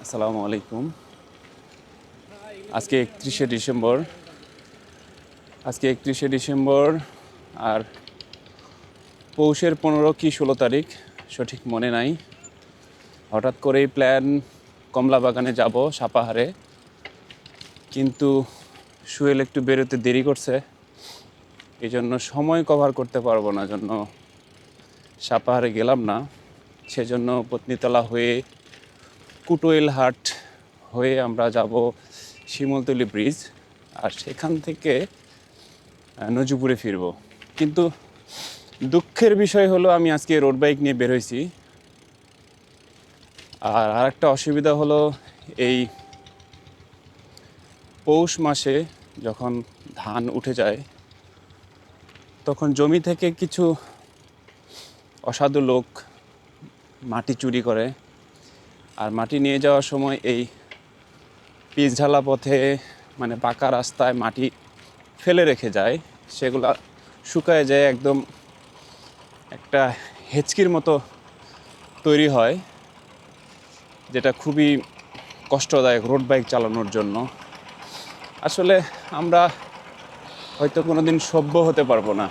আসসালামু আলাইকুম। আজকে 31শে ডিসেম্বর। আর পৌষের 15 কি 16 তারিখ সঠিক মনে নাই। হঠাৎ করেই প্ল্যান কমলা বাগানে যাব সাপাহারে, কিন্তু সুয়েল একটু বেরোতে দেরি করছে, এই জন্য সময় কভার করতে পারবো না, জন্য সাপাহারে গেলাম না। সেজন্য পত্নীতলা হয়ে কুটোয়েল হাট হয়ে আমরা যাব শিমুলতলি ব্রিজ, আর সেখান থেকে নজিপুরে ফিরব। কিন্তু দুঃখের বিষয় হলো আমি আজকে রোড বাইক নিয়ে বের হয়েছি। আর আরেকটা অসুবিধা হলো, এই পৌষ মাসে যখন ধান উঠে যায় তখন জমি থেকে কিছু অসাধু লোক মাটি চুরি করে, আর মাটি নিয়ে যাওয়ার সময় এই পিচ ঢালা পথে মানে পাকা রাস্তায় মাটি ফেলে রেখে যায়। সেগুলা শুকায় যায়, একদম একটা হেঁচকির মতো তৈরি হয়, যেটা খুবই কষ্টদায়ক রোড বাইক চালানোর জন্য। আসলে আমরা হয়তো কোনোদিন সভ্য হতে পারবো না।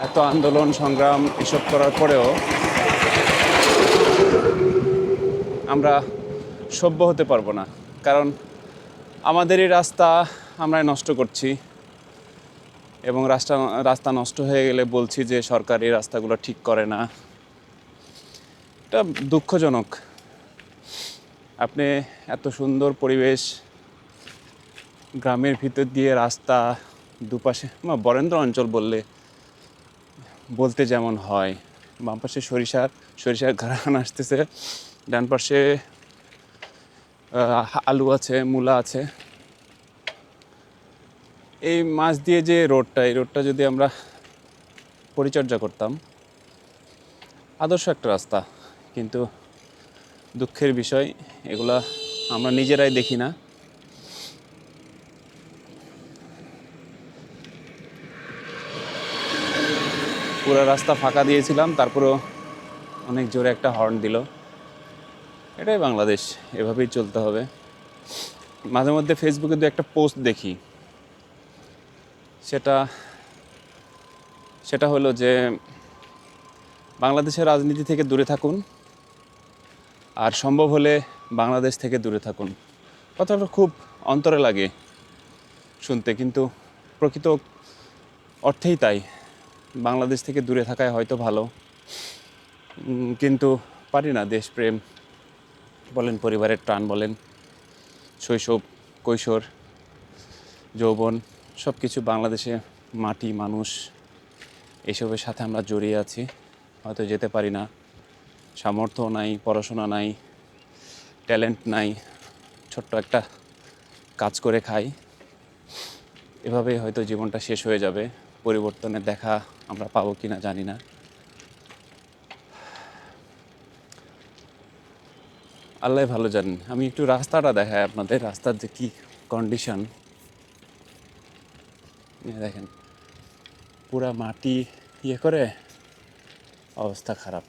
এত আন্দোলন সংগ্রাম এসব করার পরেও আমরা সভ্য হতে পারবো না, কারণ আমাদেরই রাস্তা আমরাই নষ্ট করছি। এবং রাস্তা নষ্ট হয়ে গেলে বলছি যে সরকার এই রাস্তাগুলো ঠিক করে না। এটা দুঃখজনক। আপনি এত সুন্দর পরিবেশ, গ্রামের ভিতর দিয়ে রাস্তা, দুপাশে বরেন্দ্র অঞ্চল বলতে যেমন হয়, বাম পাশে সরিষার ঘরান আসতেছে, ডান পাশে আলু আছে, মূলা আছে। এই মাছ দিয়ে যে এই রোডটা যদি আমরা পরিচর্যা করতাম, আদর্শ একটা রাস্তা। কিন্তু দুঃখের বিষয়, এগুলা আমরা নিজেরাই দেখি না। পুরো রাস্তা ফাঁকা দিয়েছিলাম, তারপরেও অনেক জোরে একটা হর্ন দিল। এটাই বাংলাদেশ, এভাবেই চলতে হবে। মাঝে মধ্যে ফেসবুকে একটা পোস্ট দেখি, সেটা হলো যে বাংলাদেশের রাজনীতি থেকে দূরে থাকুন, আর সম্ভব হলে বাংলাদেশ থেকে দূরে থাকুন। কথাটা খুব অন্তরে লাগে শুনতে, কিন্তু প্রকৃত অর্থেই তাই। বাংলাদেশ থেকে দূরে থাকায় হয়তো ভালো, কিন্তু পারি না। দেশপ্রেম বলেন, পরিবারের টান বলেন, শৈশব, কৈশোর, যৌবন, সব কিছু বাংলাদেশে, মাটি, মানুষ, এসবের সাথে আমরা জড়িয়ে আছি। হয়তো যেতে পারি না, সামর্থ্য নাই, পড়াশোনা নাই, ট্যালেন্ট নাই, ছোট্ট একটা কাজ করে খাই। এভাবেই হয়তো জীবনটা শেষ হয়ে যাবে। পরিবর্তনের দেখা আমরা পাবো কি না জানি না। আল্লাহ ভালো জানেন। আমি একটু রাস্তাটা দেখাই আপনাদের, রাস্তার যে কী কন্ডিশন। দেখেন, পুরা মাটি করে অবস্থা খারাপ।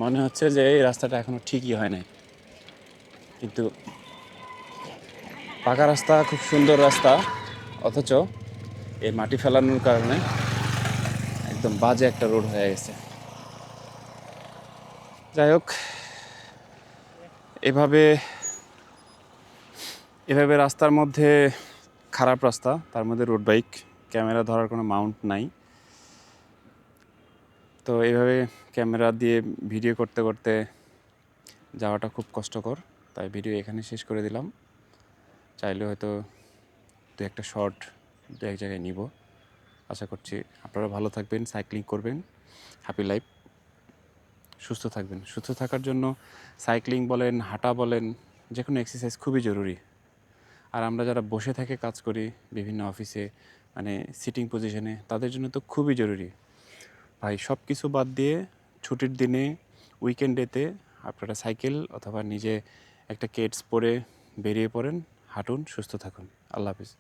মনে হচ্ছে যে এই রাস্তাটা এখনো ঠিকই হয় নাই, কিন্তু পাকা রাস্তা, খুব সুন্দর রাস্তা, অথচ এই মাটি ফেলানোর কারণে একদম বাজে একটা রোড হয়ে গেছে। যাই হোক, এভাবে রাস্তার মধ্যে, খারাপ রাস্তা, তার মধ্যে রোড বাইক, ক্যামেরা ধরার কোনো মাউন্ট নাই। তো এইভাবে ক্যামেরা দিয়ে ভিডিও করতে করতে যাওয়াটা খুব কষ্টকর, তাই ভিডিও এখানে শেষ করে দিলাম। চাইলে হয়তো দু একটা শর্ট দু এক জায়গায় নিব। আশা করছি আপনারা ভালো থাকবেন, সাইক্লিং করবেন, হ্যাপি লাইফ, সুস্থ থাকবেন। সুস্থ থাকার জন্য সাইক্লিং বলেন, হাঁটা বলেন, যে কোনো এক্সারসাইজ খুবই জরুরি। আর আমরা যারা বসে থেকে কাজ করি বিভিন্ন অফিসে, মানে সিটিং পজিশনে, তাদের জন্য তো খুবই জরুরি। ভাই, সব কিছু বাদ দিয়ে ছুটির দিনে, উইকেন্ডেতে আপনারা সাইকেল অথবা নিজে একটা কেটস পরে বেরিয়ে পড়েন, হাঁটুন, সুস্থ থাকুন। আল্লাহ হাফিজ।